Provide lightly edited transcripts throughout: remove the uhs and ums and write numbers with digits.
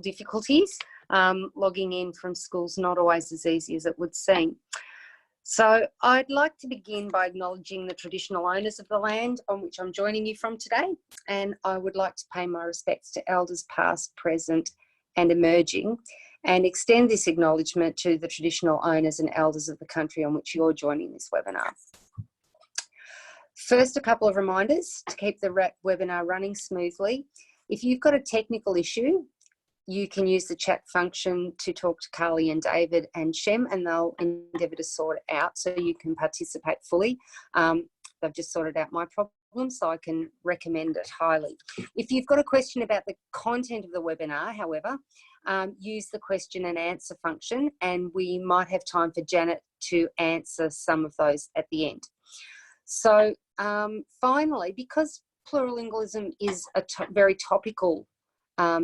difficulties. Logging in from school's not always as easy as it would seem. So I'd like to begin by acknowledging the traditional owners of the land on which I'm joining you from today, and I would like to pay my respects to elders past, present and emerging, and extend this acknowledgement to the traditional owners and elders of the country on which you're joining this webinar. First, a couple of reminders to keep the webinar running smoothly. If you've got a technical issue, you can use the chat function to talk to Carly and David and Shem, and they'll endeavour to sort it out so you can participate fully. They've just sorted out my problem, so I can recommend it highly. If you've got a question about the content of the webinar, however, use the question and answer function, and we might have time for Janet to answer some of those at the end. So finally, because plurilingualism is a very topical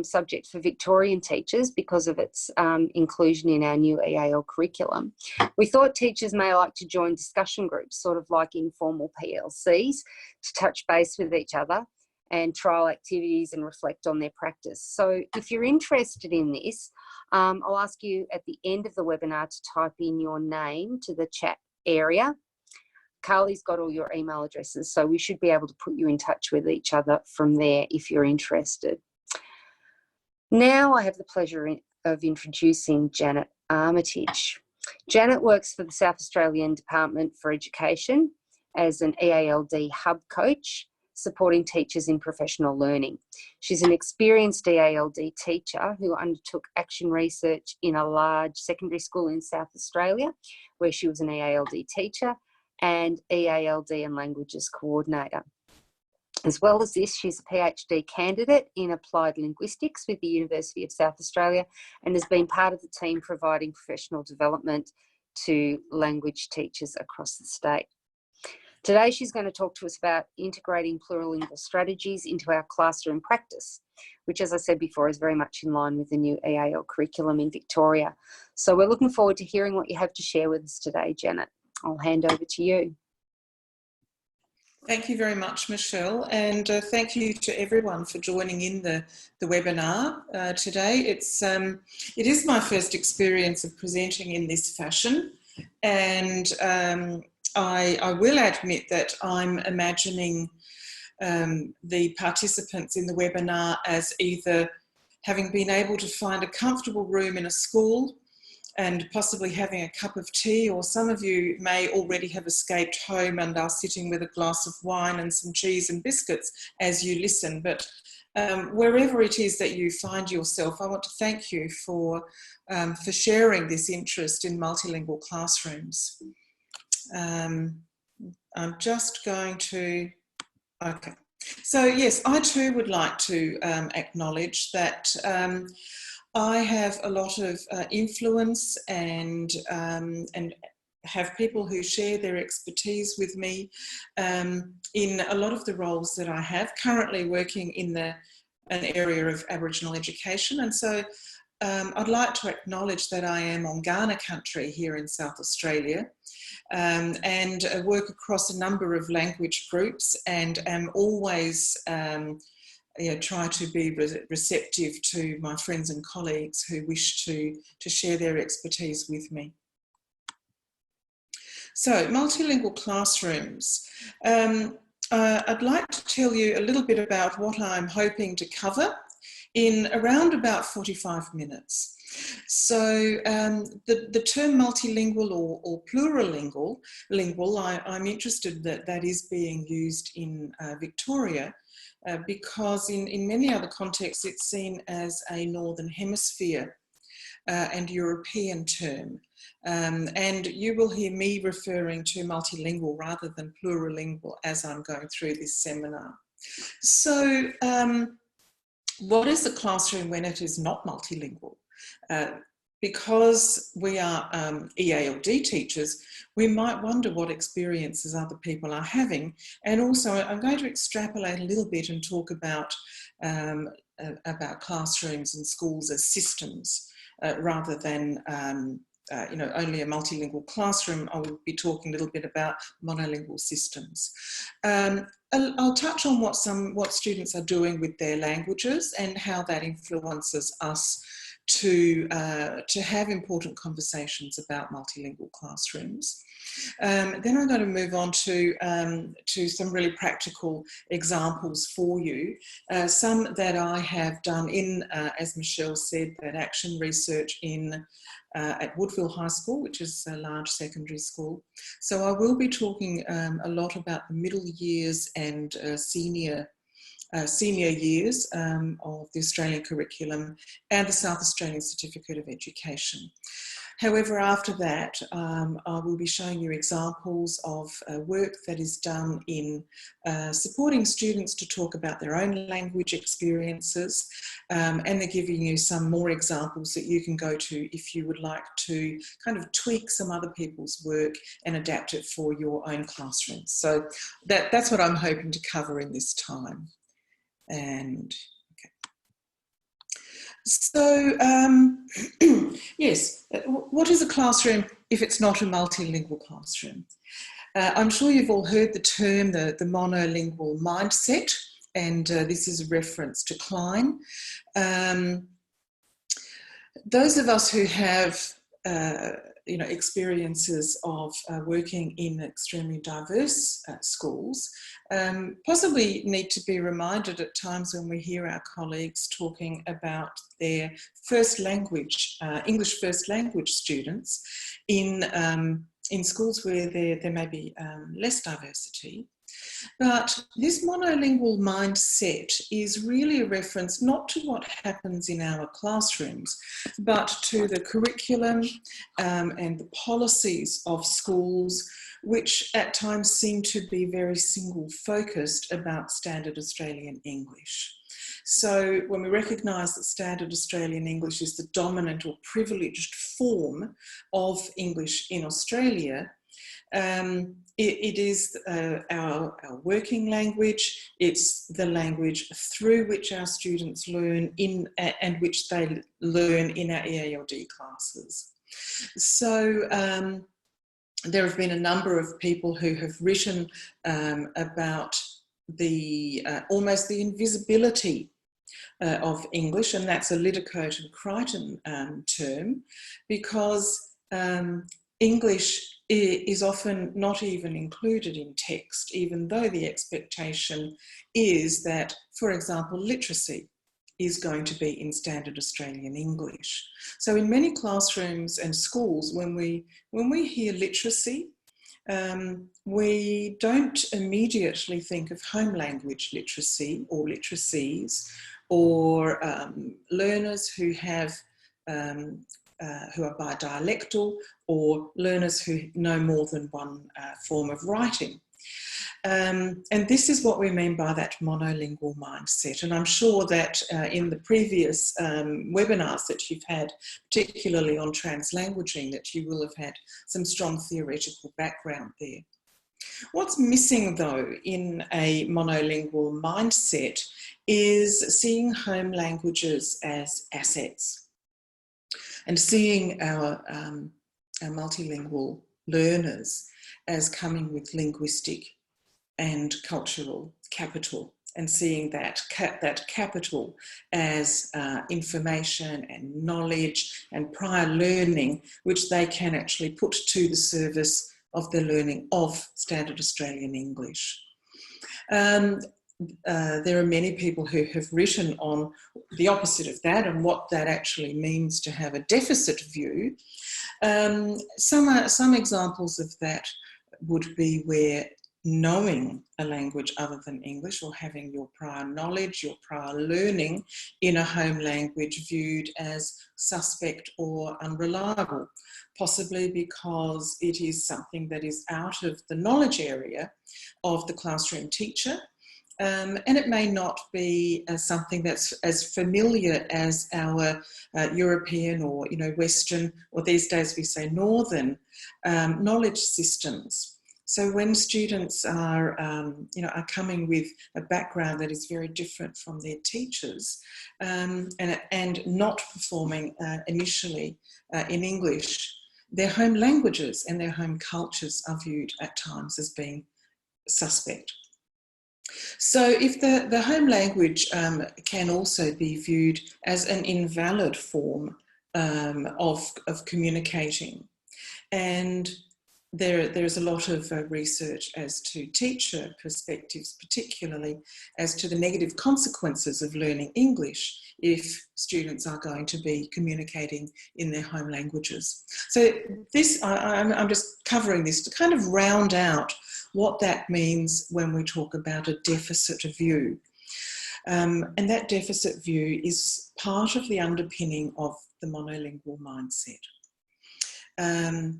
subject for Victorian teachers because of its inclusion in our new EAL curriculum, we thought teachers may like to join discussion groups, sort of like informal PLCs, to touch base with each other and trial activities and reflect on their practice. So if you're interested in this, I'll ask you at the end of the webinar to type in your name to the chat area. Carly's got all your email addresses, so we should be able to put you in touch with each other from there if you're interested. Now I have the pleasure of introducing Janet Armitage. Janet works for the South Australian Department for Education as an EALD hub coach, supporting teachers in professional learning. She's an experienced EALD teacher who undertook action research in a large secondary school in South Australia, where she was an EALD teacher and EALD and Languages Coordinator. As well as this, she's a PhD candidate in Applied Linguistics with the University of South Australia and has been part of the team providing professional development to language teachers across the state. Today, she's going to talk to us about integrating plurilingual strategies into our classroom practice, which, as I said before, is very much in line with the new EAL curriculum in Victoria. So we're looking forward to hearing what you have to share with us today, Janet. I'll hand over to you. Thank you very much, Michelle, and thank you to everyone for joining in the webinar today. It is my first experience of presenting in this fashion, and I will admit that I'm imagining the participants in the webinar as either having been able to find a comfortable room in a school and possibly having a cup of tea, or some of you may already have escaped home and are sitting with a glass of wine and some cheese and biscuits as you listen. But wherever it is that you find yourself, I want to thank you for sharing this interest in multilingual classrooms. I'm just going to, okay. So yes, I too would like to acknowledge that I have a lot of influence and have people who share their expertise with me in a lot of the roles that I have, currently working in an area of Aboriginal education. And so I'd like to acknowledge that I am on Kaurna country here in South Australia, and work across a number of language groups, and am always try to be receptive to my friends and colleagues who wish to share their expertise with me. So, multilingual classrooms. I'd like to tell you a little bit about what I'm hoping to cover in around about 45 minutes. So the term multilingual or plurilingual, I'm interested that that is being used in Victoria, because in many other contexts it's seen as a Northern Hemisphere and European term. And you will hear me referring to multilingual rather than plurilingual as I'm going through this seminar. So what is a classroom when it is not multilingual? Because we are EALD teachers, we might wonder what experiences other people are having. And also I'm going to extrapolate a little bit and talk about classrooms and schools as systems, rather than only a multilingual classroom. I will be talking a little bit about monolingual systems. I'll touch on what students are doing with their languages and how that influences us to have important conversations about multilingual classrooms. Then I'm going to move on to some really practical examples for you. Some that I have done in, as Michelle said, that action research in at Woodville High School, which is a large secondary school. So I will be talking a lot about the middle years and senior years of the Australian Curriculum and the South Australian Certificate of Education. However, after that, I will be showing you examples of work that is done in supporting students to talk about their own language experiences, and they're giving you some more examples that you can go to if you would like to kind of tweak some other people's work and adapt it for your own classroom. So that's what I'm hoping to cover in this time. And okay. So yes, what is a classroom if it's not a multilingual classroom? I'm sure you've all heard the term the monolingual mindset, and this is a reference to Klein. Those of us who have experiences of working in extremely diverse schools possibly need to be reminded at times when we hear our colleagues talking about their first language, English first language students in schools where there may be less diversity. But this monolingual mindset is really a reference not to what happens in our classrooms, but to the curriculum and the policies of schools, which at times seem to be very single-focused about standard Australian English. So when we recognise that standard Australian English is the dominant or privileged form of English in Australia, it is our working language. It's the language through which our students learn and which they learn in our EALD classes. So there have been a number of people who have written about the almost the invisibility of English, and that's a Liddicoat and Crichton term, because English is often not even included in text, even though the expectation is that, for example, literacy is going to be in standard Australian English. So in many classrooms and schools, when we hear literacy, we don't immediately think of home language literacy or literacies, or learners who have who are bidialectal, or learners who know more than one form of writing. And this is what we mean by that monolingual mindset. And I'm sure that in the previous webinars that you've had, particularly on translanguaging, that you will have had some strong theoretical background there. What's missing, though, in a monolingual mindset is seeing home languages as assets, and seeing our multilingual learners as coming with linguistic and cultural capital, and seeing that capital as information and knowledge and prior learning, which they can actually put to the service of the learning of standard Australian English. There are many people who have written on the opposite of that and what that actually means to have a deficit view. Some examples of that would be where knowing a language other than English, or having your prior knowledge, your prior learning in a home language viewed as suspect or unreliable, possibly because it is something that is out of the knowledge area of the classroom teacher. And it may not be something that's as familiar as our European or Western, or these days we say Northern, knowledge systems. So when students are coming with a background that is very different from their teachers, and not performing initially in English, their home languages and their home cultures are viewed at times as being suspect. So if the home language can also be viewed as an invalid form of communicating, and there's a lot of research as to teacher perspectives, particularly as to the negative consequences of learning English if students are going to be communicating in their home languages. So this, I'm just covering this to kind of round out what that means when we talk about a deficit view. And that deficit view is part of the underpinning of the monolingual mindset.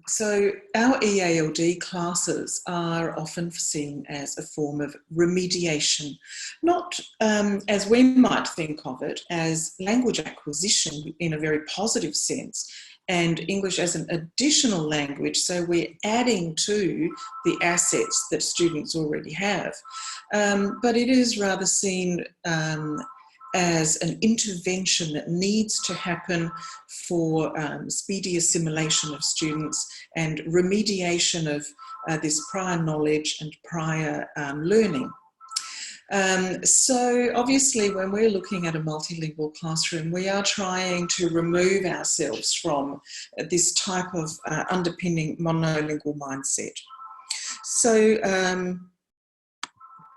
So our EALD classes are often seen as a form of remediation, not as we might think of it, as language acquisition in a very positive sense, and English as an additional language, so we're adding to the assets that students already have. But it is rather seen as an intervention that needs to happen for speedy assimilation of students and remediation of this prior knowledge and prior learning. So obviously when we're looking at a multilingual classroom, we are trying to remove ourselves from this type of underpinning monolingual mindset. So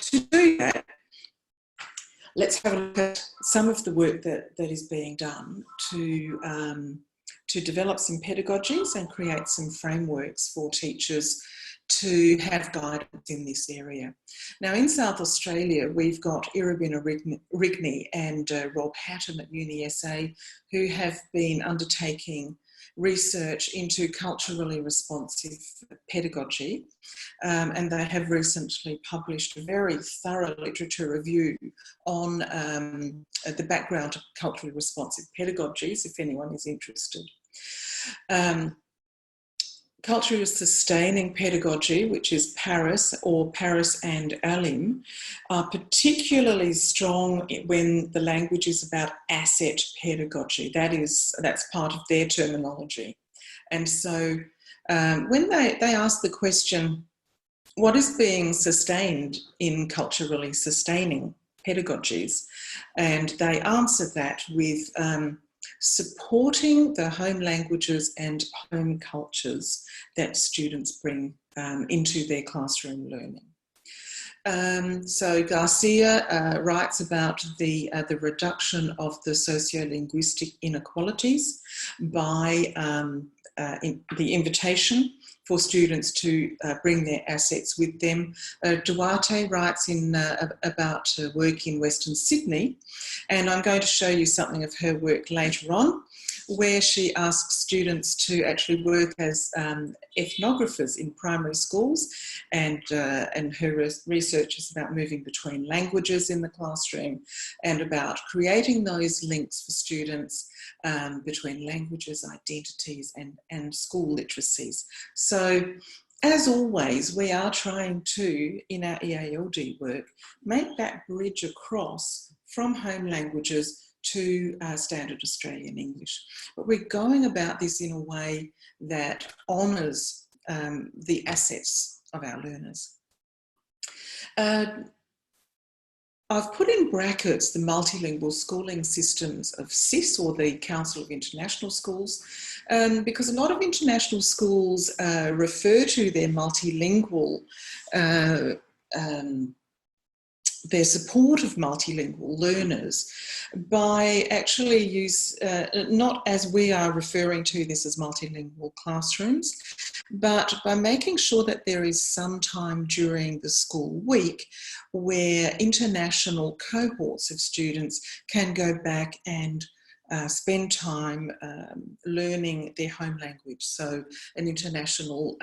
to do that, let's have a look at some of the work that is being done to develop some pedagogies and create some frameworks for teachers to have guidance in this area. Now in South Australia, we've got Irabina Rigney and Rob Hatton at UniSA who have been undertaking research into culturally responsive pedagogy, and they have recently published a very thorough literature review on the background of culturally responsive pedagogies, if anyone is interested. Culturally sustaining pedagogy, which is Paris or Paris and Alim, are particularly strong when the language is about asset pedagogy. That's part of their terminology. And so when they ask the question, what is being sustained in culturally sustaining pedagogies? And they answer that with supporting the home languages and home cultures that students bring into their classroom learning. So Garcia writes about the reduction of the sociolinguistic inequalities by the invitation for students to bring their assets with them. Duarte writes about work in Western Sydney, and I'm going to show you something of her work later on, where she asks students to actually work as ethnographers in primary schools, and her research is about moving between languages in the classroom and about creating those links for students between languages, identities and school literacies. So as always, we are trying to, in our EALD work, make that bridge across from home languages to standard Australian English. But we're going about this in a way that honours the assets of our learners. I've put in brackets the multilingual schooling systems of SIS, or the Council of International Schools, because a lot of international schools refer to their multilingual their support of multilingual learners by actually not as we are referring to this as multilingual classrooms, but by making sure that there is some time during the school week where international cohorts of students can go back and spend time learning their home language. So an international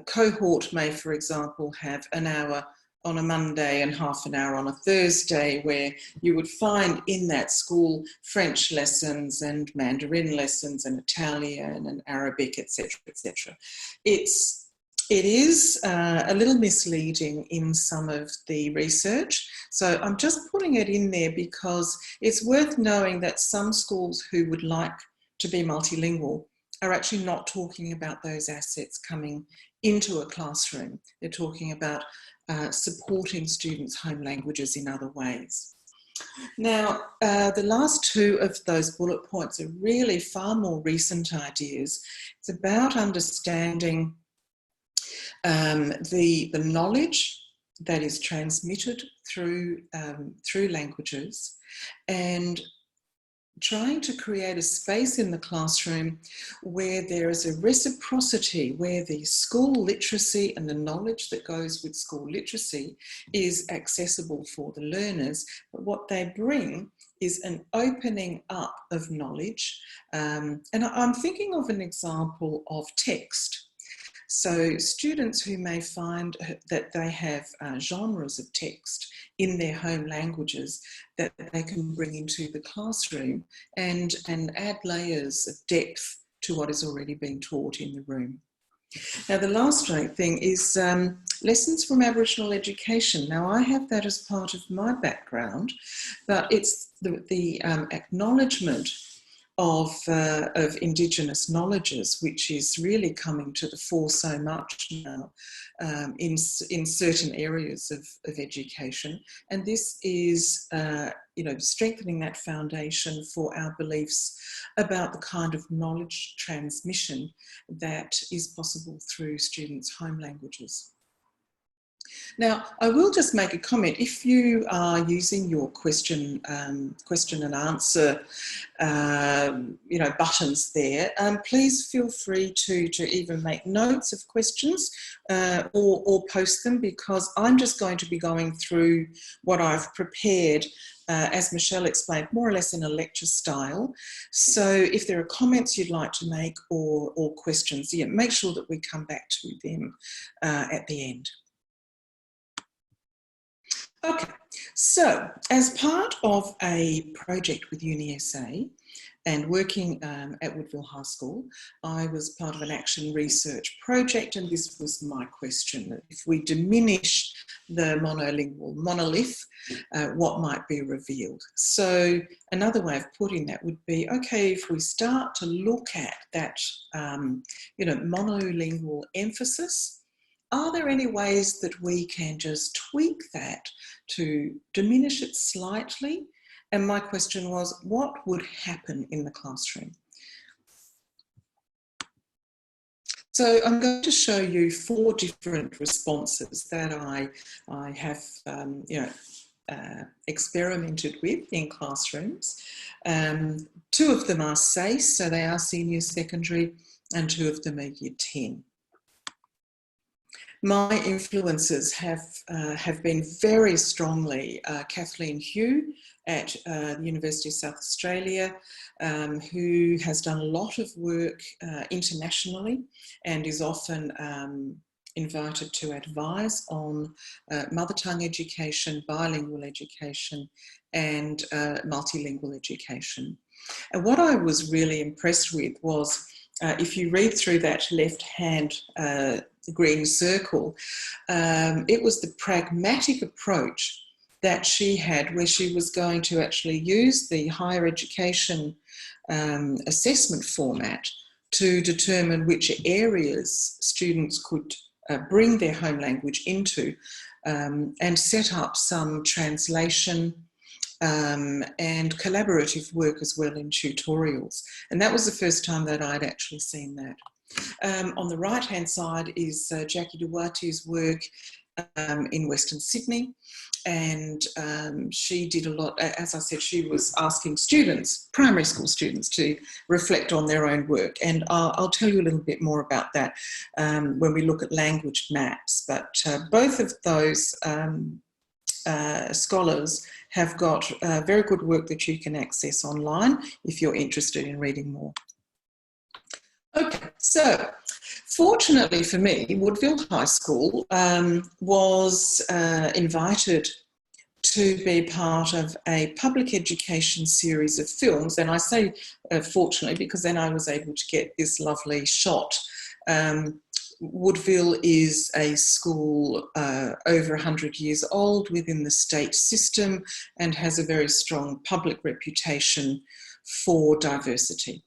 cohort may, for example, have an hour on a Monday and half an hour on a Thursday, where you would find in that school French lessons and Mandarin lessons and Italian and Arabic, etc., etc. It is a little misleading in some of the research, so I'm just putting it in there because it's worth knowing that some schools who would like to be multilingual are actually not talking about those assets coming into a classroom. They're talking about supporting students' home languages in other ways. Now, the last two of those bullet points are really far more recent ideas. It's about understanding the knowledge that is transmitted through languages, and trying to create a space in the classroom where there is a reciprocity, where the school literacy and the knowledge that goes with school literacy is accessible for the learners. But what they bring is an opening up of knowledge. And I'm thinking of an example of text. So students who may find that they have genres of text in their home languages that they can bring into the classroom and add layers of depth to what is already being taught in the room. Now, the last thing is lessons from Aboriginal education. Now, I have that as part of my background, but it's the acknowledgement of Indigenous knowledges, which is really coming to the fore so much now in certain areas of education. And this is, strengthening that foundation for our beliefs about the kind of knowledge transmission that is possible through students' home languages. Now, I will just make a comment. If you are using your question and answer, buttons there, please feel free to even make notes of questions or post them, because I'm just going to be going through what I've prepared, as Michelle explained, more or less in a lecture style. So if there are comments you'd like to make or questions, yeah, make sure that we come back to them at the end. Okay, so as part of a project with UniSA and working at Woodville High School, I was part of an action research project, and this was my question: if we diminish the monolingual monolith, what might be revealed? So another way of putting that would be, okay, if we start to look at that monolingual emphasis, are there any ways that we can just tweak that to diminish it slightly? And my question was, what would happen in the classroom? So I'm going to show you 4 different responses that I have experimented with in classrooms. 2 of them are SACE, so they are senior secondary, and 2 of them are year 10. My influences have been very strongly Kathleen Hugh at the University of South Australia, who has done a lot of work internationally and is often invited to advise on mother tongue education, bilingual education, and multilingual education. And what I was really impressed with was, if you read through that left-hand green circle, it was the pragmatic approach that she had, where she was going to actually use the higher education assessment format to determine which areas students could bring their home language into, and set up some translation and collaborative work as well in tutorials. And that was the first time that I'd actually seen that. On the right-hand side is Jackie Duarte's work in Western Sydney, and she did a lot. As I said, she was asking students, primary school students, to reflect on their own work, and I'll tell you a little bit more about that when we look at language maps. But both of those scholars have got very good work that you can access online if you're interested in reading more. Okay, so fortunately for me, Woodville High School was invited to be part of a public education series of films. And I say fortunately because then I was able to get this lovely shot. Woodville is a school over 100 years old within the state system and has a very strong public reputation for diversity.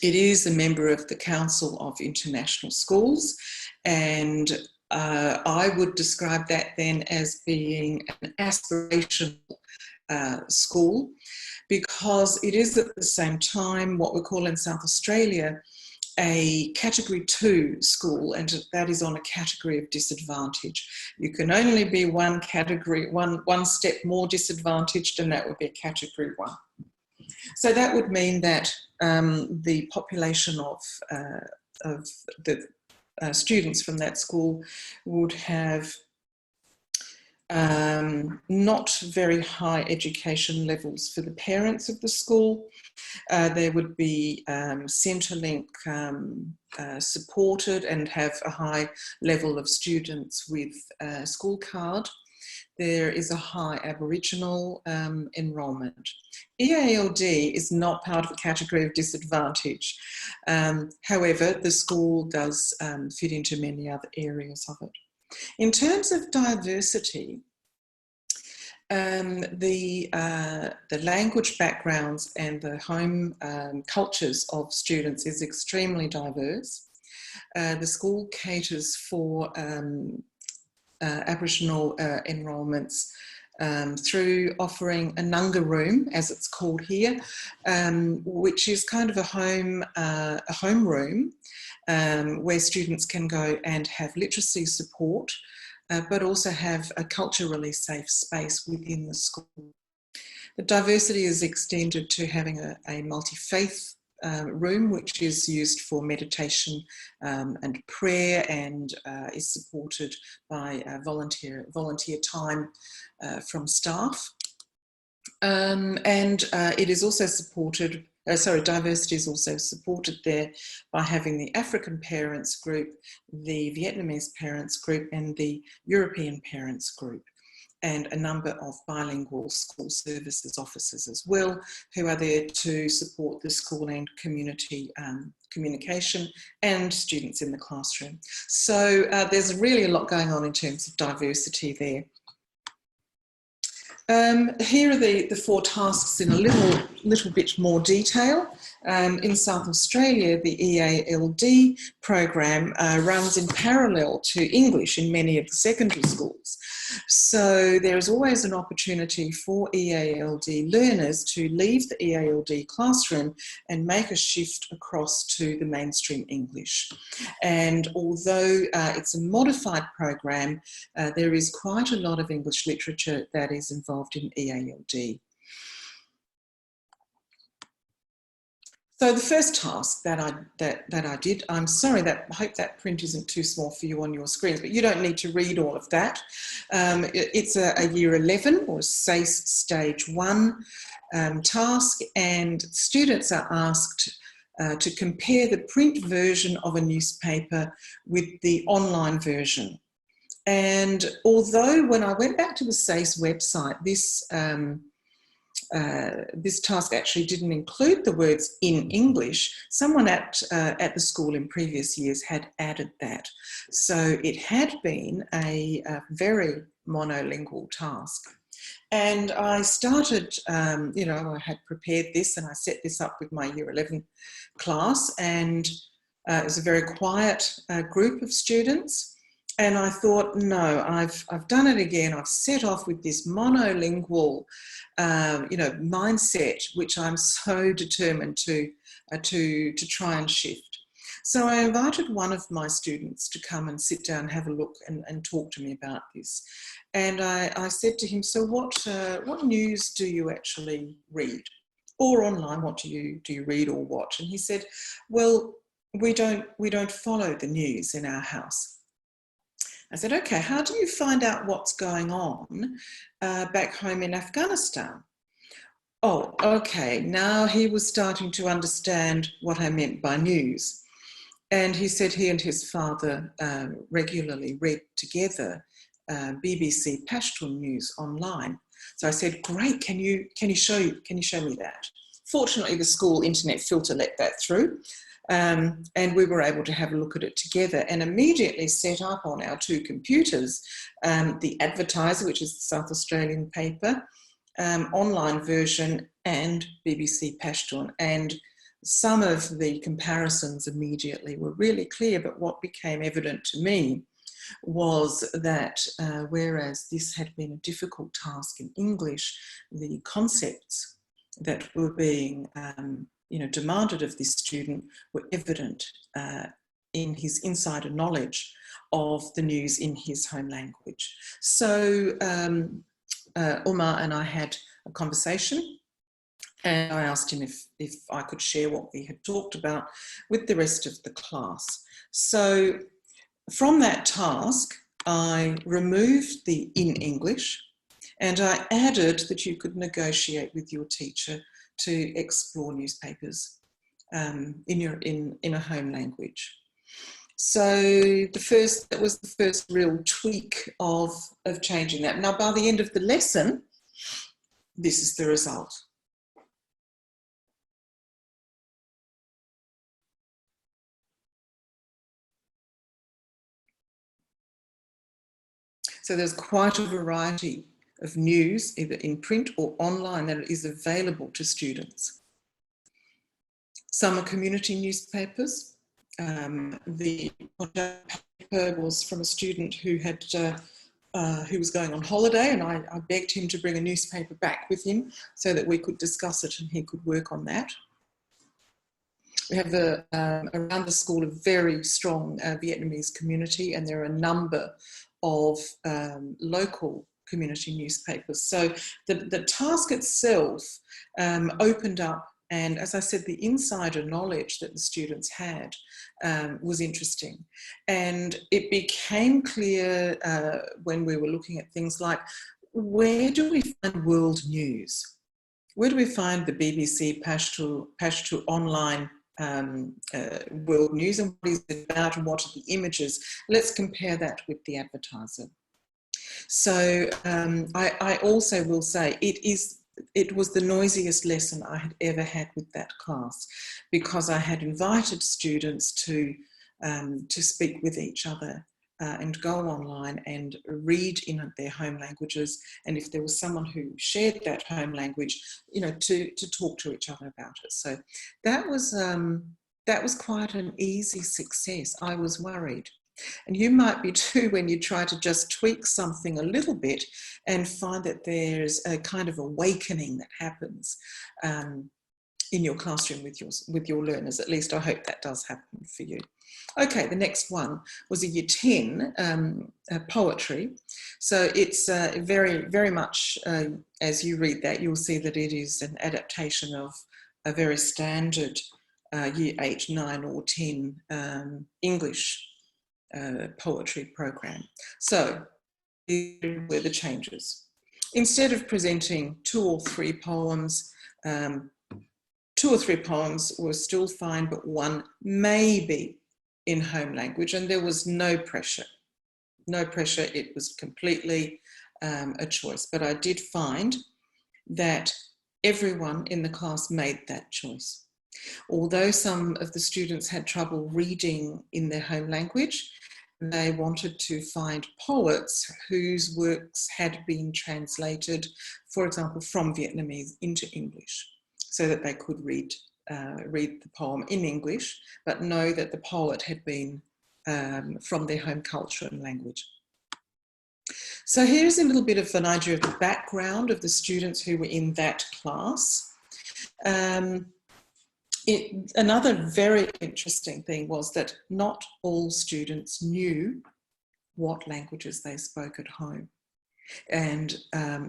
It is a member of the Council of International Schools, and I would describe that then as being an aspirational school, because it is at the same time what we call in South Australia a category 2 school, and that is on a category of disadvantage. You can only be one category, one step more disadvantaged, and that would be a category 1. So that would mean that the population of the students from that school would have not very high education levels for the parents of the school. There would be Centrelink supported and have a high level of students with a school card. There is a high Aboriginal enrolment. EALD is not part of a category of disadvantage. However, the school does fit into many other areas of it. In terms of diversity, the language backgrounds and the home cultures of students is extremely diverse. The school caters for Aboriginal enrolments through offering a Nunga room, as it's called here, which is kind of a home room where students can go and have literacy support, but also have a culturally safe space within the school. The diversity is extended to having a multi-faith room, which is used for meditation and prayer, and is supported by volunteer time from staff. It is also supported, diversity is also supported there by having the African parents group, the Vietnamese parents group, and the European parents group, and a number of bilingual school services officers as well, who are there to support the school and community communication and students in the classroom. So there's really a lot going on in terms of diversity there. Here are the 4 tasks in a little bit more detail. In South Australia, the EALD program runs in parallel to English in many of the secondary schools. So there is always an opportunity for EALD learners to leave the EALD classroom and make a shift across to the mainstream English. And although it's a modified program, there is quite a lot of English literature that is involved in EALD. So the first task that I did, I'm sorry, I hope that print isn't too small for you on your screens, but you don't need to read all of that. It's a Year 11 or SACE Stage 1 task, and students are asked to compare the print version of a newspaper with the online version. And although when I went back to the SACE website, this task actually didn't include the words in English, someone at the school in previous years had added that. So it had been a very monolingual task. And I started, I had prepared this and I set this up with my Year 11 class, and it was a very quiet group of students. And I thought, no, I've done it again. I've set off with this monolingual, mindset, which I'm so determined to try and shift. So I invited one of my students to come and sit down, have a look, and talk to me about this. And I said to him, so what news do you actually read? Or online, what do you read or watch? And he said, well, we don't follow the news in our house. I said, okay, how do you find out what's going on back home in Afghanistan? Oh, okay, now he was starting to understand what I meant by news. And he said he and his father regularly read together BBC Pashtun news online. So I said, great, can you show me that? Fortunately, the school internet filter let that through. And we were able to have a look at it together and immediately set up on our 2 computers the Advertiser, which is the South Australian paper, online version, and BBC Pashtun. And some of the comparisons immediately were really clear, but what became evident to me was that whereas this had been a difficult task in English, the concepts that were being demanded of this student were evident in his insider knowledge of the news in his home language. So Umar and I had a conversation, and I asked him if I could share what we had talked about with the rest of the class. So from that task, I removed the in English, and I added that you could negotiate with your teacher to explore newspapers in a home language. So that was the first real tweak of changing that. Now, by the end of the lesson, this is the result. So there's quite a variety of news, either in print or online, that is available to students. Some are community newspapers. The paper was from a student who was going on holiday, and I begged him to bring a newspaper back with him so that we could discuss it and he could work on that. We have around the school a very strong Vietnamese community, and there are a number of local community newspapers. So the task itself opened up, and as I said, the insider knowledge that the students had was interesting. And it became clear when we were looking at things like, where do we find world news? Where do we find the BBC Pashto online world news, and what is it about, and what are the images? Let's compare that with the advertiser. So I also will say it was the noisiest lesson I had ever had with that class, because I had invited students to speak with each other and go online and read in their home languages, and if there was someone who shared that home language, to talk to each other about it. So that was quite an easy success. I was worried. And you might be too, when you try to just tweak something a little bit and find that there's a kind of awakening that happens in your classroom with your learners. At least I hope that does happen for you. Okay, the next one was a Year 10 poetry. So it's very, very much, as you read that, you'll see that it is an adaptation of a very standard Year 8, 9 or 10 English poetry program. So here were the changes. Instead of presenting 2 or 3 poems, 2 or 3 poems were still fine, but one maybe in home language, and there was no pressure. No pressure, it was completely a choice. But I did find that everyone in the class made that choice. Although some of the students had trouble reading in their home language, they wanted to find poets whose works had been translated, for example, from Vietnamese into English, so that they could read the poem in English, but know that the poet had been from their home culture and language. So here's a little bit of an idea of the background of the students who were in that class. Another very interesting thing was that not all students knew what languages they spoke at home. And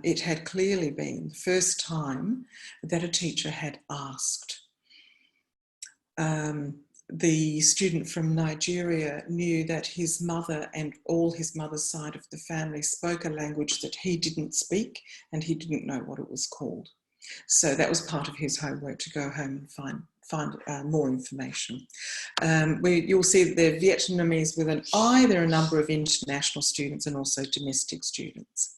it had clearly been the first time that a teacher had asked. The student from Nigeria knew that his mother and all his mother's side of the family spoke a language that he didn't speak, and he didn't know what it was called. So that was part of his homework, to go home and find more information. You'll see that they're Vietnamese with an I. There are a number of international students and also domestic students.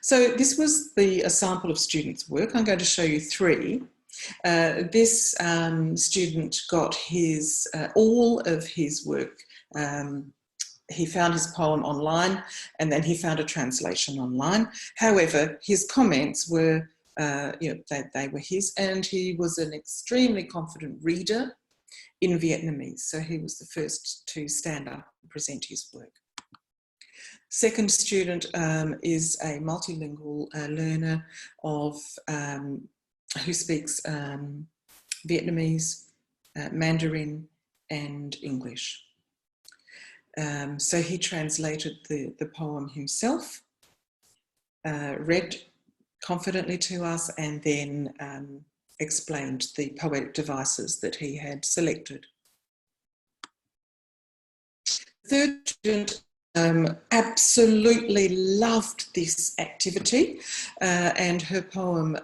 So this was a sample of students' work. I'm going to show you 3. This student got all of his work. He found his poem online, and then he found a translation online. However, his comments were, they were his, and he was an extremely confident reader. in Vietnamese. So he was the first to stand up and present his work. Second student is a multilingual learner of who speaks Vietnamese, Mandarin and English. So he translated the poem himself, read confidently to us, and then explained the poetic devices that he had selected. Third student absolutely loved this activity, and her poem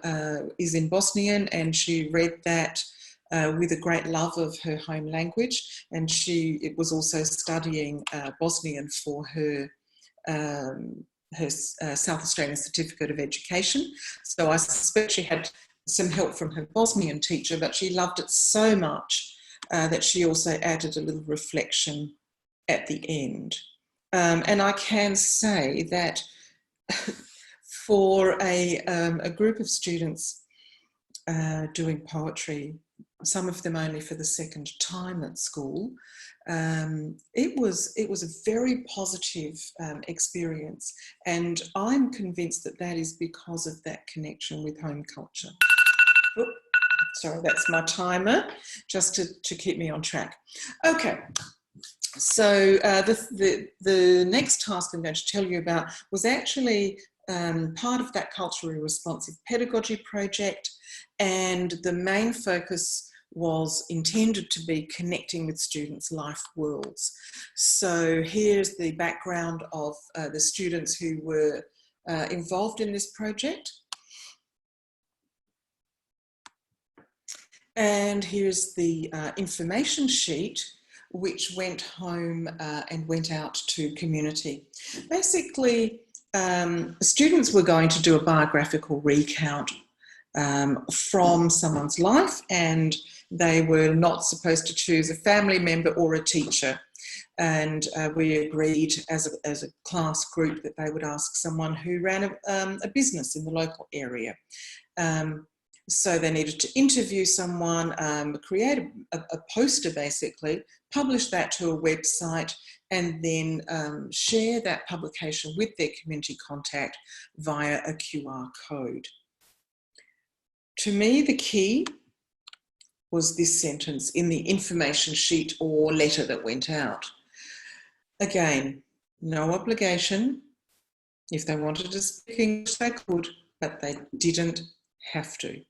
is in Bosnian, and she read that with a great love of her home language, and she was also studying Bosnian for her South Australian Certificate of Education. So I suspect she had some help from her Bosnian teacher, but she loved it so much that she also added a little reflection at the end. And I can say that for a group of students doing poetry, some of them only for the second time at school, it was a very positive experience, and I'm convinced that that is because of that connection with home culture. Oop, sorry, that's my timer, just to keep me on track. Okay. So the next task I'm going to tell you about was actually part of that culturally responsive pedagogy project, and the main focus was intended to be connecting with students' life worlds. So here's the background of the students who were involved in this project. And here's the information sheet, which went home and went out to community. Basically, students were going to do a biographical recount from someone's life, and they were not supposed to choose a family member or a teacher. And we agreed as a class group that they would ask someone who ran a business in the local area. So they needed to interview someone, create a poster basically, publish that to a website, and then share that publication with their community contact via a QR code. To me, the key was this sentence in the information sheet or letter that went out. Again, no obligation. If they wanted to speak English, they could, but they didn't have to.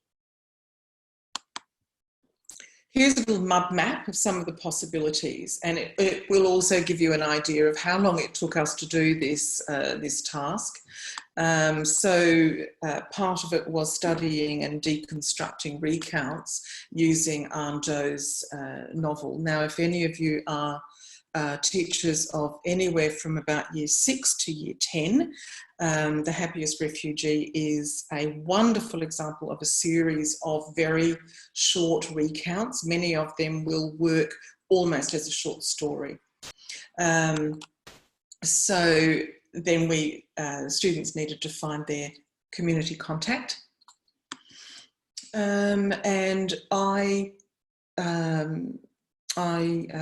Here's a little mud map of some of the possibilities, and it will also give you an idea of how long it took us to do this, this task. Part of it was studying and deconstructing recounts using Armito's novel. Now, if any of you are teachers of anywhere from about year 6 to year 10, The Happiest Refugee is a wonderful example of a series of very short recounts. Many of them will work almost as a short story. So then students needed to find their community contact. And I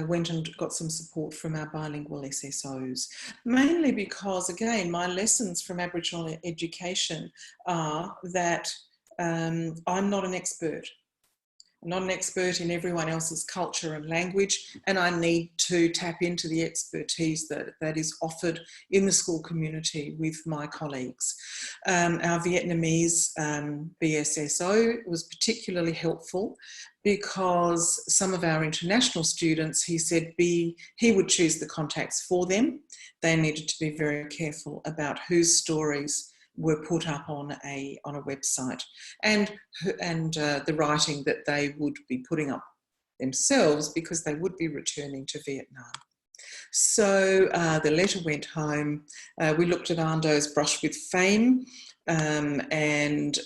went and got some support from our bilingual SSOs, mainly because, again, my lessons from Aboriginal education are that I'm not an expert. I'm not an expert in everyone else's culture and language, and I need to tap into the expertise that is offered in the school community with my colleagues. Our Vietnamese BSSO was particularly helpful because some of our international students, he said, he would choose the contacts for them. They needed to be very careful about whose stories were put up on a website, and the writing that they would be putting up themselves, because they would be returning to Vietnam. So the letter went home. We looked at Armitage Brush with Fame, and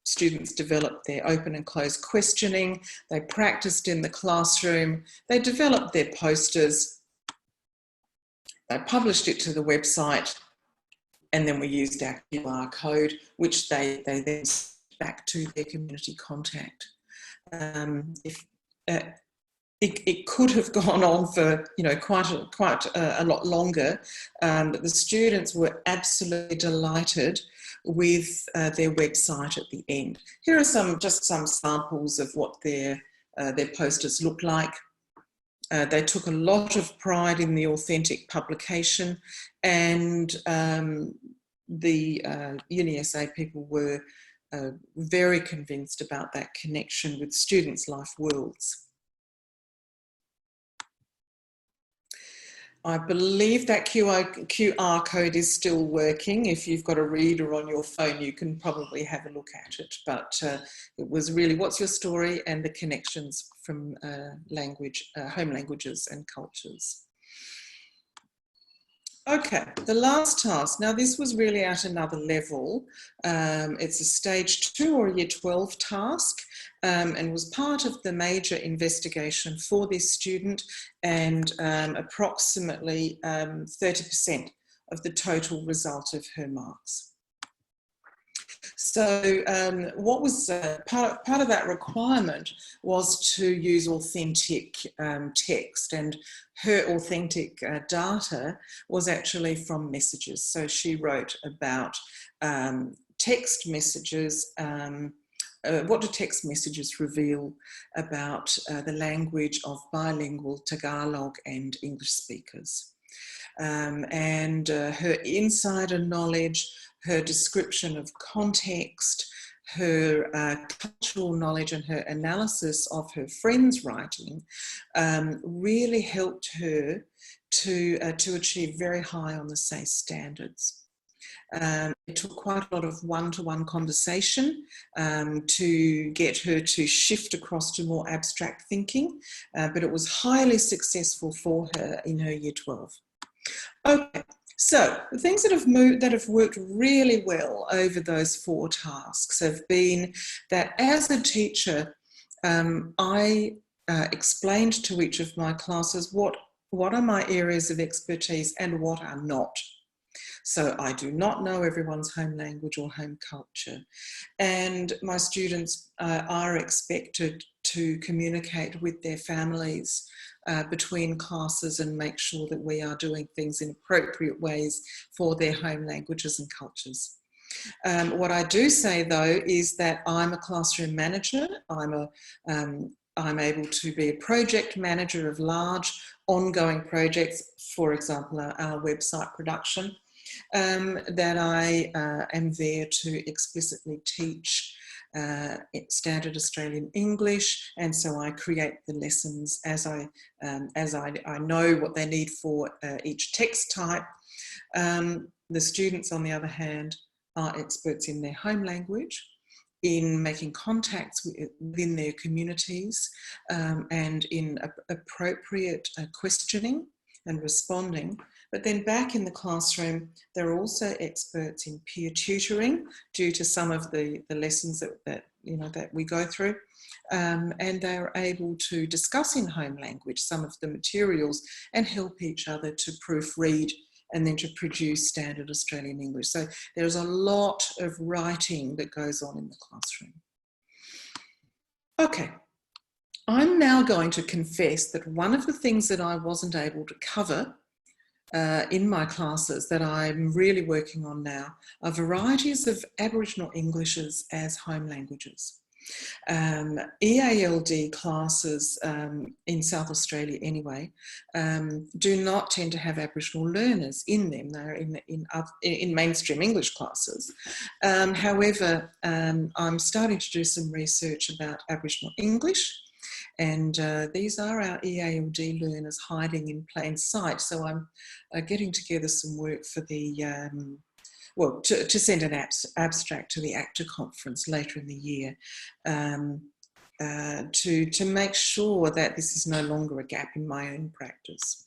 students developed their open and closed questioning. They practiced in the classroom. They developed their posters. They published it to the website. And then we used our QR code, which they then sent back to their community contact. it could have gone on for, you know, quite a lot longer, but the students were absolutely delighted with their website at the end. Here are just some samples of what their posters look like. They took a lot of pride in the authentic publication, and the UniSA people were very convinced about that connection with students' life worlds. I believe that QR code is still working. If you've got a reader on your phone, you can probably have a look at it. But it was really, what's your story, and the connections from home languages and cultures. Okay, the last task. Now this was really at another level. It's a stage 2 or year 12 task, and was part of the major investigation for this student, and approximately 30% of the total result of her marks. So what was part of that requirement was to use authentic text, and her authentic data was actually from messages. So she wrote about text messages. What do text messages reveal about the language of bilingual Tagalog and English speakers? And her insider knowledge, her description of context, her cultural knowledge, and her analysis of her friends' writing really helped her to achieve very high on the SACE standards. It took quite a lot of one-to-one conversation to get her to shift across to more abstract thinking, but it was highly successful for her in her year 12. Okay, so the things that have worked really well over those 4 tasks have been that as a teacher, I explained to each of my classes what are my areas of expertise and what are not. So I do not know everyone's home language or home culture, and my students are expected to communicate with their families between classes and make sure that we are doing things in appropriate ways for their home languages and cultures. What I do say though is that I'm a classroom manager. I'm able to be a project manager of large ongoing projects, for example, our website production, that I am there to explicitly teach standard Australian English, and so I create the lessons as I know what they need for each text type. The students, on the other hand, are experts in their home language, in making contacts within their communities, and in appropriate questioning and responding. But then back in the classroom, they're also experts in peer tutoring due to some of the lessons that we go through, and they're able to discuss in home language some of the materials and help each other to proofread and then to produce standard Australian English. So there's a lot of writing that goes on in the classroom. Okay, I'm now going to confess that one of the things that I wasn't able to cover in my classes that I'm really working on now are varieties of Aboriginal Englishes as home languages. EALD classes in South Australia anyway do not tend to have Aboriginal learners in them. They're in mainstream English classes. However, I'm starting to do some research about Aboriginal English, and these are our EALD learners hiding in plain sight. So I'm getting together some work for the, to send an abstract to the ACTA conference later in the year to make sure that this is no longer a gap in my own practice.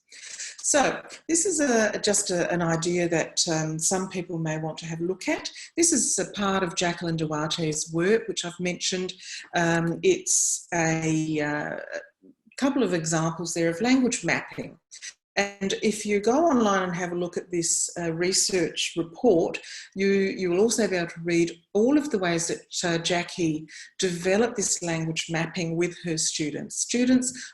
So this is just an idea that some people may want to have a look at. This is a part of Jacqueline Duarte's work, which I've mentioned. It's a couple of examples there of language mapping. And if you go online and have a look at this research report, you will also be able to read all of the ways that Jackie developed this language mapping with her students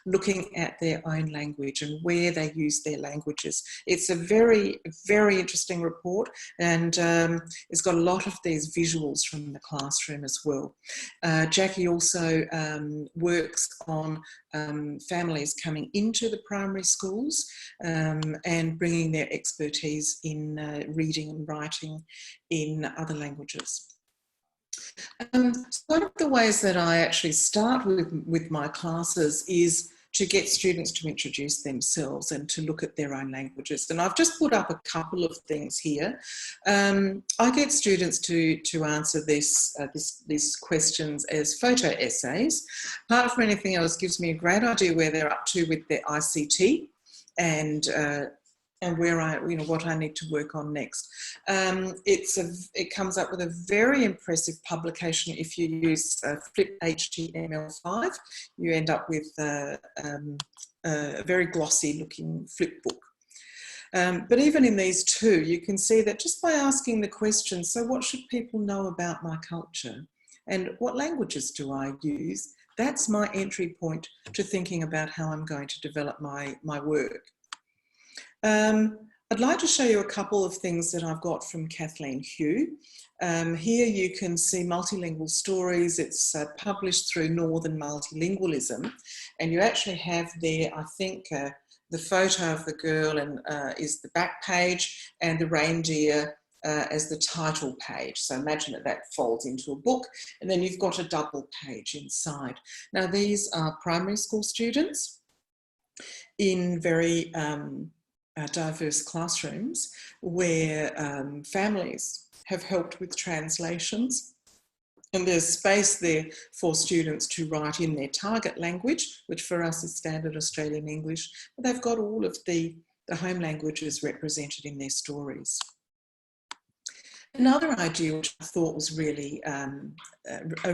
looking at their own language and where they use their languages. It's a very, very interesting report, and it's got a lot of these visuals from the classroom as well. Jackie also works on families coming into the primary schools and bringing their expertise in reading and writing in other languages. So one of the ways that I actually start with my classes is to get students to introduce themselves and to look at their own languages. And I've just put up a couple of things here. I get students to answer these questions as photo essays. Apart from anything else, gives me a great idea where they're up to with their ICT and where what I need to work on next. It comes up with a very impressive publication. If you use Flip HTML5, you end up with a very glossy looking flip book. But even in these two, you can see that just by asking the question, so what should people know about my culture? And what languages do I use? That's my entry point to thinking about how I'm going to develop my work. I'd like to show you a couple of things that I've got from Kathleen Hugh. Here you can see multilingual stories. It's published through Northern Multilingualism, and you actually have there, I think, the photo of the girl and is the back page, and the reindeer as the title page. So imagine that folds into a book, and then you've got a double page inside. Now these are primary school students in very diverse classrooms where families have helped with translations, and there's space there for students to write in their target language, which for us is standard Australian English, but they've got all of the home languages represented in their stories. Another idea which I thought was really a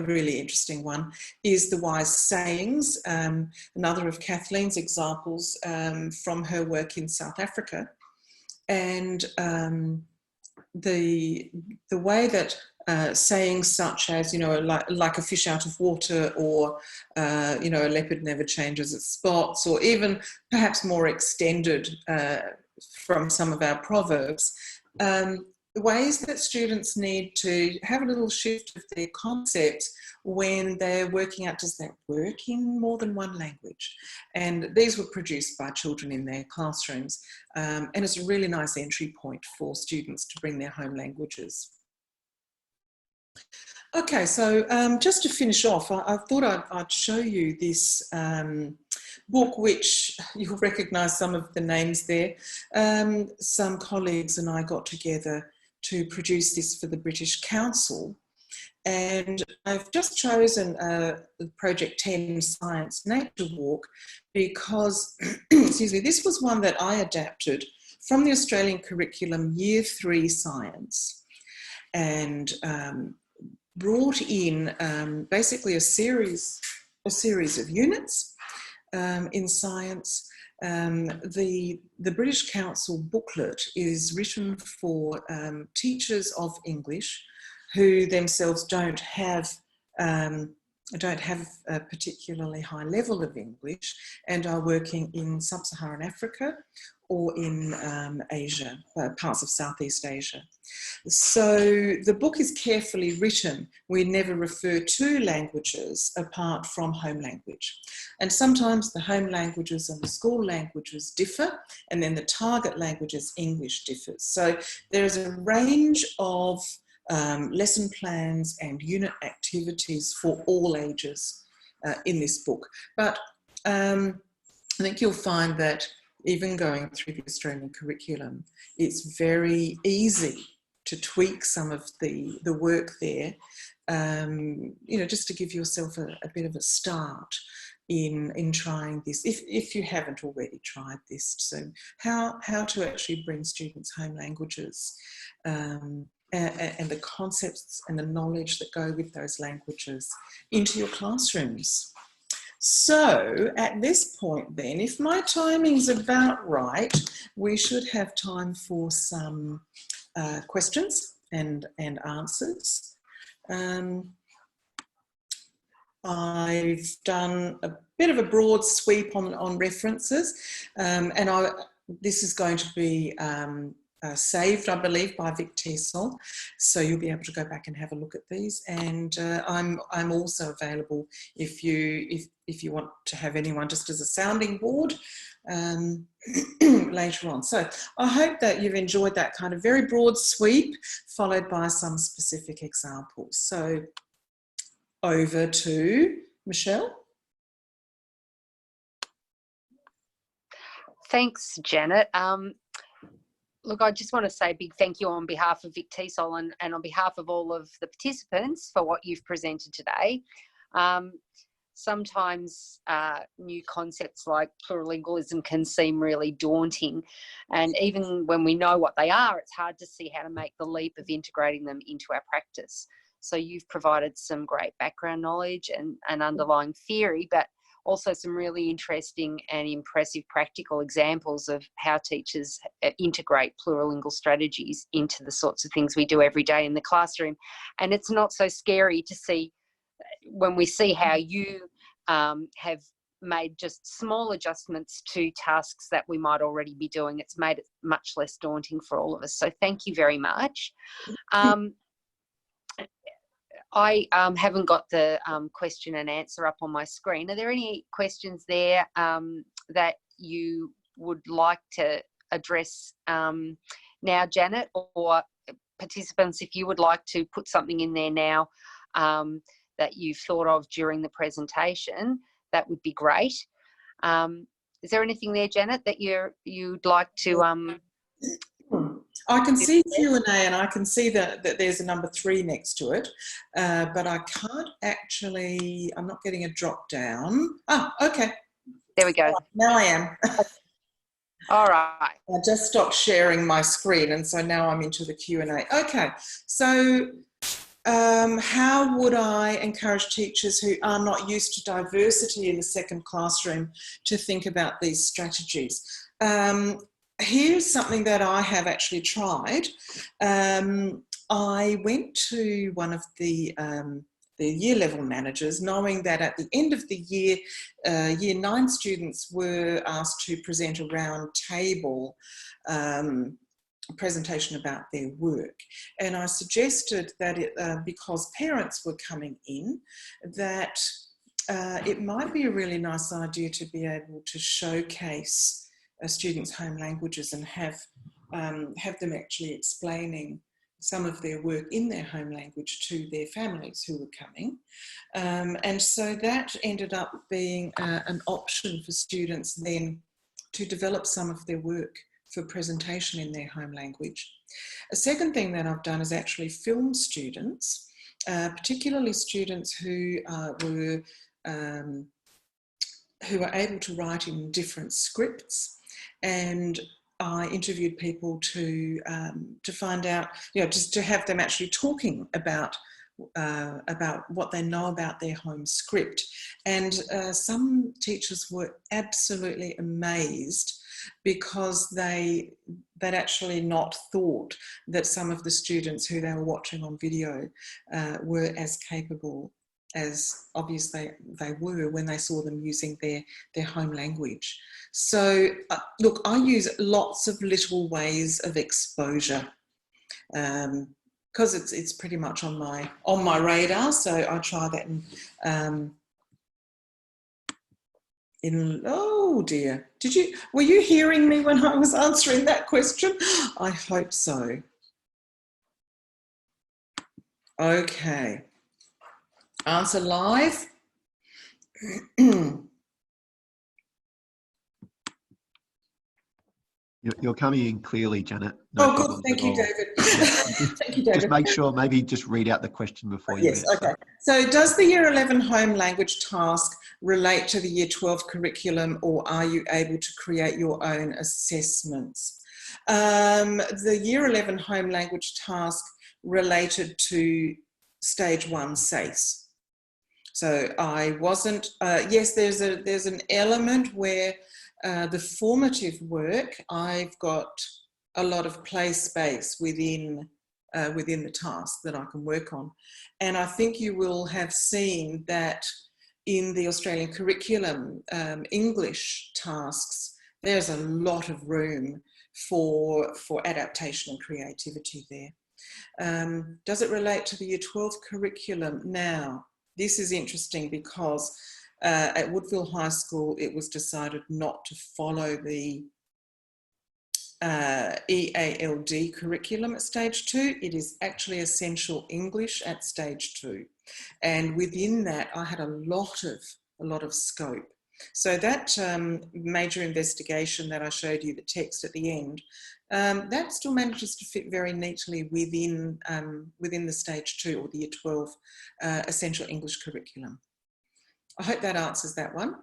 really interesting one is the wise sayings. Another of Kathleen's examples from her work in South Africa, and the way that sayings such as, like a fish out of water, or a leopard never changes its spots, or even perhaps more extended from some of our proverbs, ways that students need to have a little shift of their concepts when they're working out, does that work in more than one language? And these were produced by children in their classrooms, and it's a really nice entry point for students to bring their home languages. Okay, so just to finish off, I thought I'd show you this book, which you'll recognise some of the names there. Some colleagues and I got together to produce this for the British Council, and I've just chosen Project 10 Science Nature Walk because, excuse me, this was one that I adapted from the Australian Curriculum Year 3 Science, and brought in basically a series of units in science. The British Council booklet is written for teachers of English who themselves don't have a particularly high level of English and are working in sub-Saharan Africa or in Asia, parts of Southeast Asia. So the book is carefully written. We never refer to languages apart from home language. And sometimes the home languages and the school languages differ, and then the target languages, English, differs. So there is a range of lesson plans and unit activities for all ages in this book. But I think you'll find that even going through the Australian curriculum, it's very easy to tweak some of the work there, just to give yourself a bit of a start in trying this, if you haven't already tried this. So how to actually bring students home languages and the concepts and the knowledge that go with those languages into your classrooms. So at this point then, if my timing's about right, we should have time for some questions and answers. I've done a bit of a broad sweep on references, and this is going to be saved, I believe, by Vic Teasel, so you'll be able to go back and have a look at these. And I'm also available if you want to have anyone just as a sounding board later on. So I hope that you've enjoyed that kind of very broad sweep, followed by some specific examples. So over to Michelle. Thanks, Janet. Look, I just want to say a big thank you on behalf of Vic Teasel and on behalf of all of the participants for what you've presented today. Sometimes new concepts like plurilingualism can seem really daunting, and even when we know what they are, it's hard to see how to make the leap of integrating them into our practice. So you've provided some great background knowledge and underlying theory, but also some really interesting and impressive practical examples of how teachers integrate plurilingual strategies into the sorts of things we do every day in the classroom. And it's not so scary to see when we see how you have made just small adjustments to tasks that we might already be doing. It's made it much less daunting for all of us. So thank you very much. I haven't got the question and answer up on my screen. Are there any questions there that you would like to address now, Janet, or participants, if you would like to put something in there now that you've thought of during the presentation, that would be great. Is there anything there, Janet, that you'd like to I can see Q&A, and I can see that there's a number 3 next to it, but I can't actually, I'm not getting a drop down. Oh, okay. There we go. Now I am. All right. I just stopped sharing my screen, and so now I'm into the Q&A. Okay, so how would I encourage teachers who are not used to diversity in the second classroom to think about these strategies? Here's something that I have actually tried. I went to one of the year level managers, knowing that at the end of the year, year 9 students were asked to present a round table presentation about their work. And I suggested that because parents were coming in, that it might be a really nice idea to be able to showcase students' home languages and have them actually explaining some of their work in their home language to their families who were coming. And so that ended up being an option for students then to develop some of their work for presentation in their home language. A second thing that I've done is actually film students, particularly students who were able to write in different scripts. And I interviewed people to find out, just to have them actually talking about what they know about their home script. And some teachers were absolutely amazed because they'd actually not thought that some of the students who they were watching on video were as capable as obviously they were when they saw them using their home language. So look, I use lots of little ways of exposure because it's pretty much on my radar. So I try that oh dear, were you hearing me when I was answering that question? I hope so. Okay. Answer live. You're coming in clearly, Janet. No good. Thank you, David. Thank you, David. Just make sure, maybe just read out the question before you answer. Okay. So does the Year 11 home language task relate to the Year 12 curriculum, or are you able to create your own assessments? The Year 11 home language task related to Stage 1 SACE. So I wasn't, yes, there's an element where the formative work, I've got a lot of play space within the task that I can work on. And I think you will have seen that in the Australian curriculum, English tasks, there's a lot of room for adaptation and creativity there. Does it relate to the Year 12 curriculum? Now, this is interesting because at Woodville High School, it was decided not to follow the EALD curriculum at stage 2. It is actually essential English at stage 2. And within that, I had a lot of scope. So that major investigation that I showed you, the text at the end, that still manages to fit very neatly within the stage 2 or the Year 12 essential English curriculum. I hope that answers that one.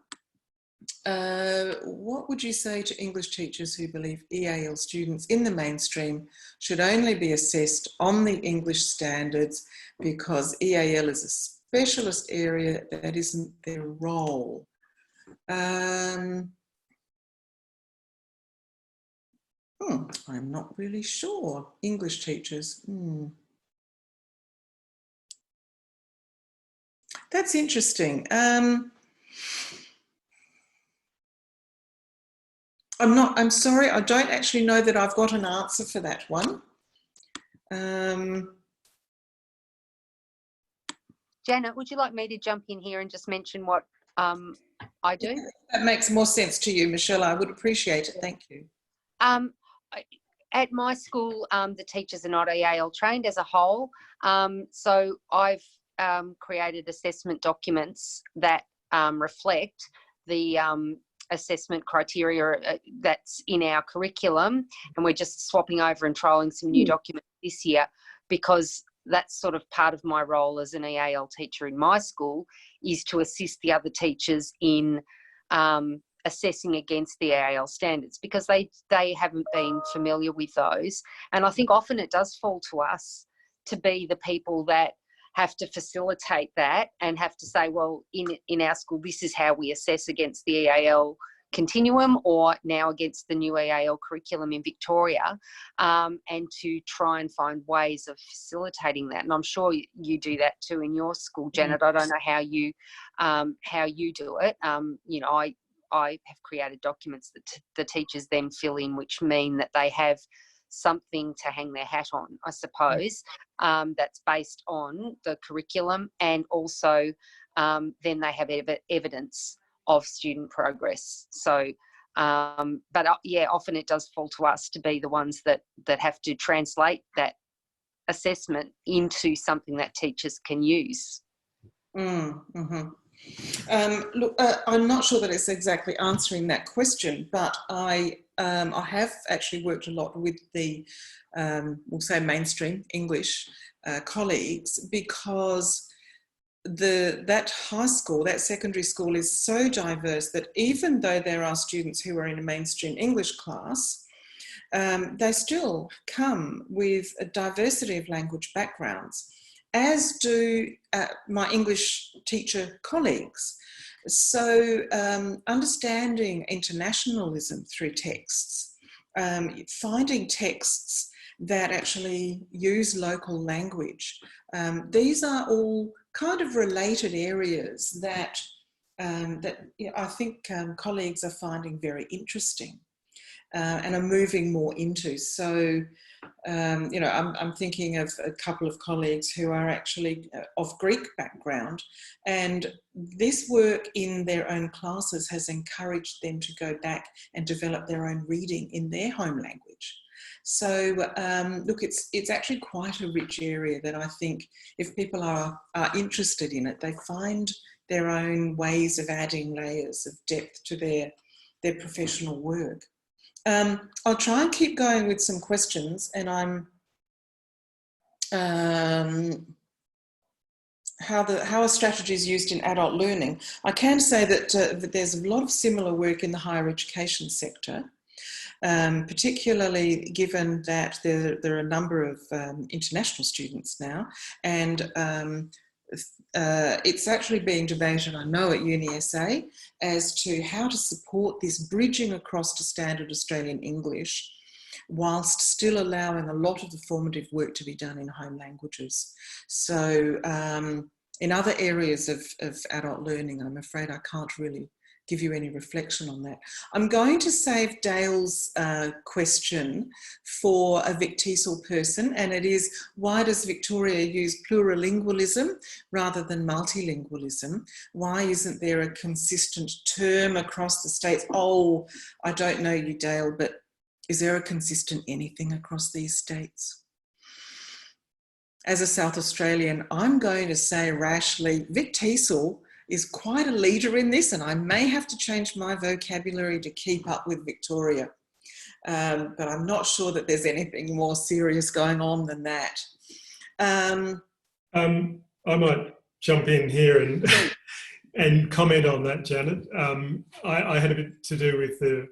What would you say to English teachers who believe EAL students in the mainstream should only be assessed on the English standards because EAL is a specialist area that isn't their role? I'm not really sure. English teachers. That's interesting. I'm sorry, I don't actually know that I've got an answer for that one. Janet, would you like me to jump in here and just mention what I do? That makes more sense to you, Michelle. I would appreciate it. Thank you. At my school, the teachers are not EAL trained as a whole. So I've created assessment documents that reflect the assessment criteria that's in our curriculum, and we're just swapping over and trialling some new documents this year, because that's sort of part of my role as an EAL teacher in my school, is to assist the other teachers in assessing against the EAL standards, because they haven't been familiar with those. And I think often it does fall to us to be the people that have to facilitate that and have to say, well, in our school, this is how we assess against the EAL continuum, or now against the new EAL curriculum in Victoria, and to try and find ways of facilitating that. And I'm sure you do that too in your school, Janet. I don't know how you do it. You know, I have created documents that the teachers then fill in, which mean that they have something to hang their hat on, I suppose, that's based on the curriculum, and also then they have evidence of student progress. So, but yeah, often it does fall to us to be the ones that have to translate that assessment into something that teachers can use. Look, I'm not sure that it's exactly answering that question, but I have actually worked a lot with the, we'll say, mainstream English colleagues, because that high school, that secondary school, is so diverse that even though there are students who are in a mainstream English class, they still come with a diversity of language backgrounds, as do my English teacher colleagues. So understanding internationalism through texts, finding texts that actually use local language, these are all kind of related areas that I think colleagues are finding very interesting and are moving more into. So, you know, I'm thinking of a couple of colleagues who are actually of Greek background, and this work in their own classes has encouraged them to go back and develop their own reading in their home language. So look, it's actually quite a rich area that I think if people are interested in it, they find their own ways of adding layers of depth to their professional work. I'll try and keep going with some questions, and how are strategies used in adult learning? I can say that there's a lot of similar work in the higher education sector. Particularly given that there are a number of international students now, and it's actually being debated, I know, at UniSA as to how to support this bridging across to standard Australian English whilst still allowing a lot of the formative work to be done in home languages. So in other areas of adult learning, I'm afraid I can't really give you any reflection on that. I'm going to save Dale's question for a Vic Teasel person, and it is, why does Victoria use plurilingualism rather than multilingualism? Why isn't there a consistent term across the states? Oh, I don't know you, Dale, but is there a consistent anything across these states? As a South Australian, I'm going to say rashly, Vic Teasel is quite a leader in this, and I may have to change my vocabulary to keep up with Victoria. But I'm not sure that there's anything more serious going on than that. I might jump in here and and comment on that, Janet. I had a bit to do with the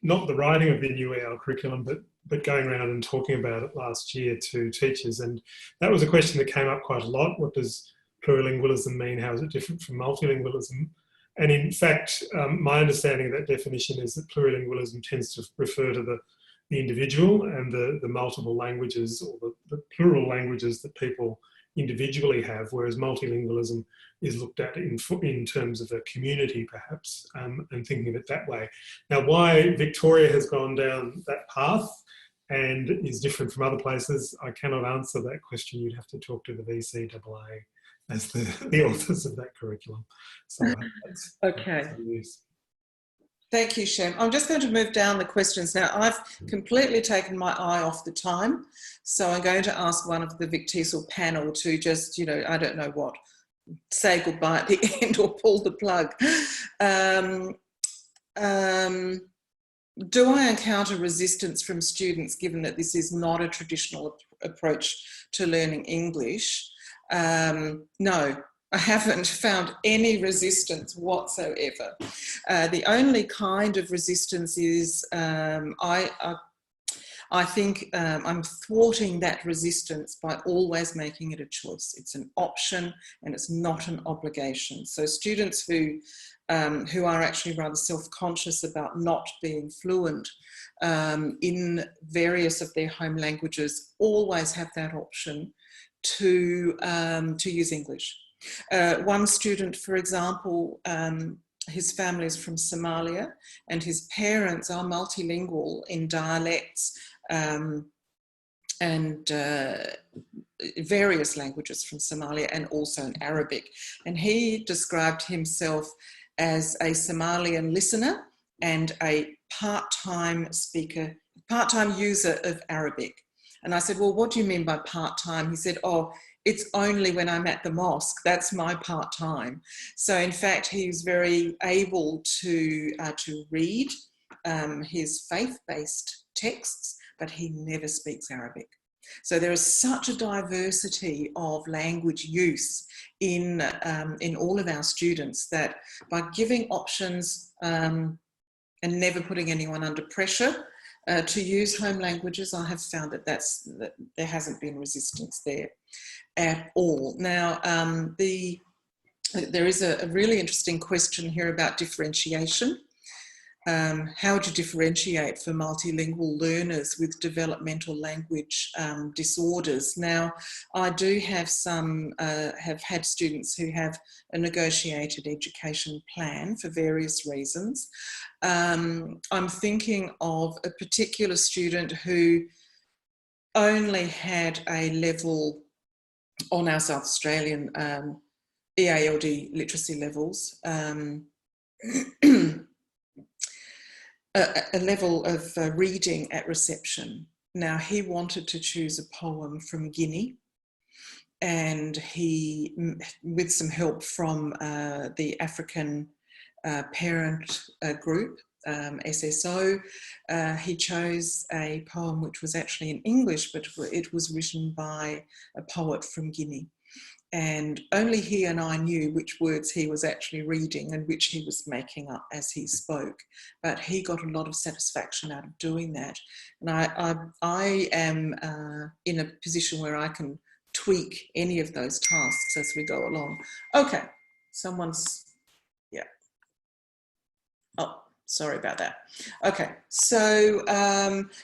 not the writing of the new EALD curriculum, but going around and talking about it last year to teachers, and that was a question that came up quite a lot. What does plurilingualism mean? How is it different from multilingualism? And in fact, my understanding of that definition is that plurilingualism tends to refer to the individual and the multiple languages, or the plural languages that people individually have, whereas multilingualism is looked at in terms of a community, perhaps, and thinking of it that way. Now, why Victoria has gone down that path and is different from other places, I cannot answer that question. You'd have to talk to the VCAA as the authors of that curriculum. So that's okay. Thank you, Shem. I'm just going to move down the questions now. I've completely taken my eye off the time, so I'm going to ask one of the Vic Teasel panel to just, you know, I don't know what, say goodbye at the end or pull the plug. Do I encounter resistance from students given that this is not a traditional approach to learning English? No, I haven't found any resistance whatsoever. The only kind of resistance is I think I'm thwarting that resistance by always making it a choice. It's an option and it's not an obligation. So students who are actually rather self-conscious about not being fluent in various of their home languages always have that option to use English. One student, for example, his family is from Somalia and his parents are multilingual in dialects and various languages from Somalia and also in Arabic. And he described himself as a Somalian listener and a part-time speaker, part-time user of Arabic. And I said, well, what do you mean by part-time? He said, oh, it's only when I'm at the mosque. That's my part-time. So in fact, he's very able to read his faith-based texts, but he never speaks Arabic. So there is such a diversity of language use in all of our students that by giving options and never putting anyone under pressure to use home languages, I have found that there hasn't been resistance there at all. Now, there is a really interesting question here about differentiation. How would you differentiate for multilingual learners with developmental language disorders? Now, I do have have had students who have a negotiated education plan for various reasons. I'm thinking of a particular student who only had a level on our South Australian EALD literacy levels, a level of reading at reception. Now, he wanted to choose a poem from Guinea, and he, with some help from the African parent group, SSO, he chose a poem which was actually in English, but it was written by a poet from Guinea. And only he and I knew which words he was actually reading and which he was making up as he spoke. But he got a lot of satisfaction out of doing that. And I am in a position where I can tweak any of those tasks as we go along. Okay, someone's, yeah. Oh, sorry about that. Okay, so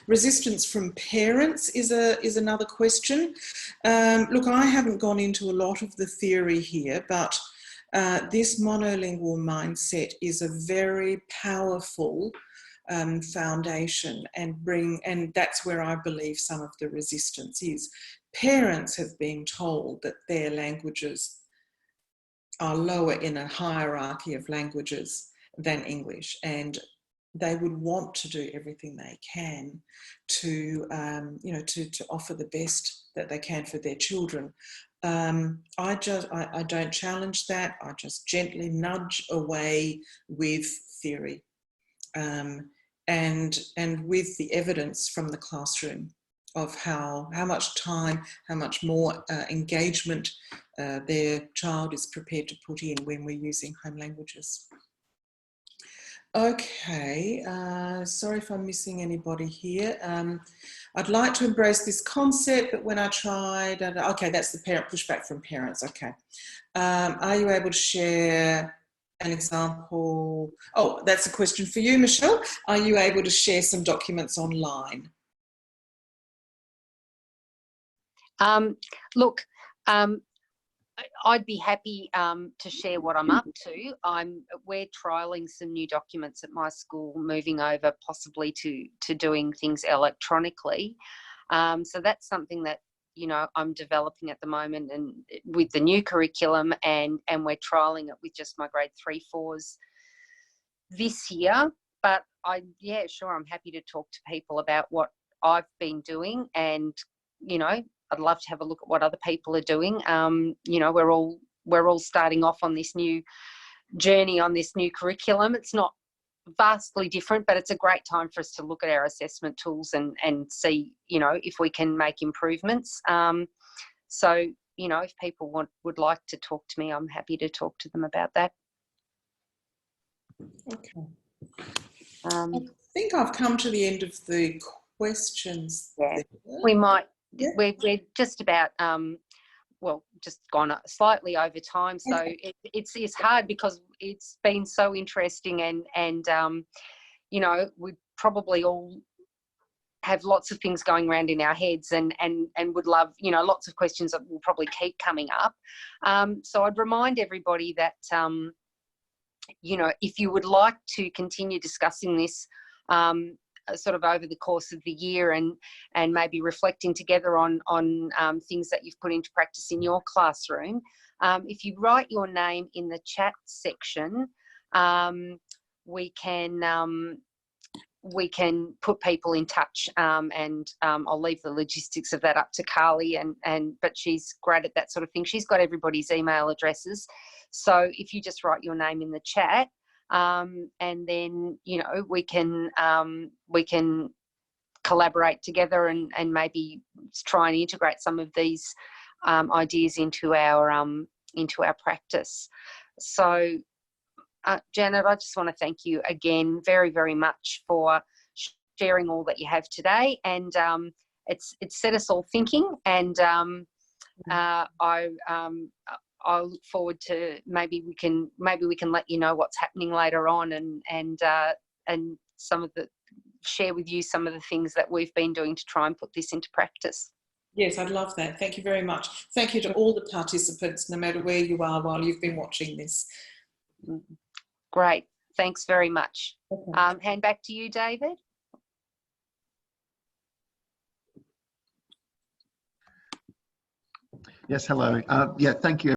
resistance from parents is another question. Look, I haven't gone into a lot of the theory here, but this monolingual mindset is a very powerful foundation, and that's where I believe some of the resistance is. Parents have been told that their languages are lower in a hierarchy of languages than English, and they would want to do everything they can to, you know, to offer the best that they can for their children. I don't challenge that. I just gently nudge away with theory and with the evidence from the classroom of how much time, how much more engagement their child is prepared to put in when we're using home languages. Okay, sorry if I'm missing anybody here. I'd like to embrace this concept, but when I tried, okay, that's the parent pushback from parents, okay. Are you able to share an example? Oh, that's a question for you, Michelle. Are you able to share some documents online? Look, I'd be happy to share what I'm up to. We're trialling some new documents at my school, moving over possibly to doing things electronically. So that's something that, you know, I'm developing at the moment, and with the new curriculum, and we're trialling it with just my grade 3, 4s this year. But yeah, sure, I'm happy to talk to people about what I've been doing, and, you know, I'd love to have a look at what other people are doing. You know, we're all starting off on this new journey, on this new curriculum. It's not vastly different, but it's a great time for us to look at our assessment tools and see, you know, if we can make improvements. So, you know, if people would like to talk to me, I'm happy to talk to them about that. Okay. I think I've come to the end of the questions. Yeah, we might. Yeah. We're just about well, just gone slightly over time, so okay. It's hard because it's been so interesting, and you know, we probably all have lots of things going around in our heads, and would love, you know, lots of questions that will probably keep coming up. So I'd remind everybody that you know, if you would like to continue discussing this sort of over the course of the year, and maybe reflecting together on things that you've put into practice in your classroom, if you write your name in the chat section, we can put people in touch, and I'll leave the logistics of that up to Carly, but she's great at that sort of thing. She's got everybody's email addresses, so if you just write your name in the chat, and then, you know, we can collaborate together and maybe try and integrate some of these ideas into our practice. So Janet, I just want to thank you again very, very much for sharing all that you have today, and it's set us all thinking, and I look forward to maybe we can let you know what's happening later on, and some of the share with you some of the things that we've been doing to try and put this into practice. Yes, I'd love that. Thank you very much. Thank you to all the participants, no matter where you are while you've been watching this. Great. Thanks very much. Okay. Hand back to you, David. Yes, hello. Yeah, thank you.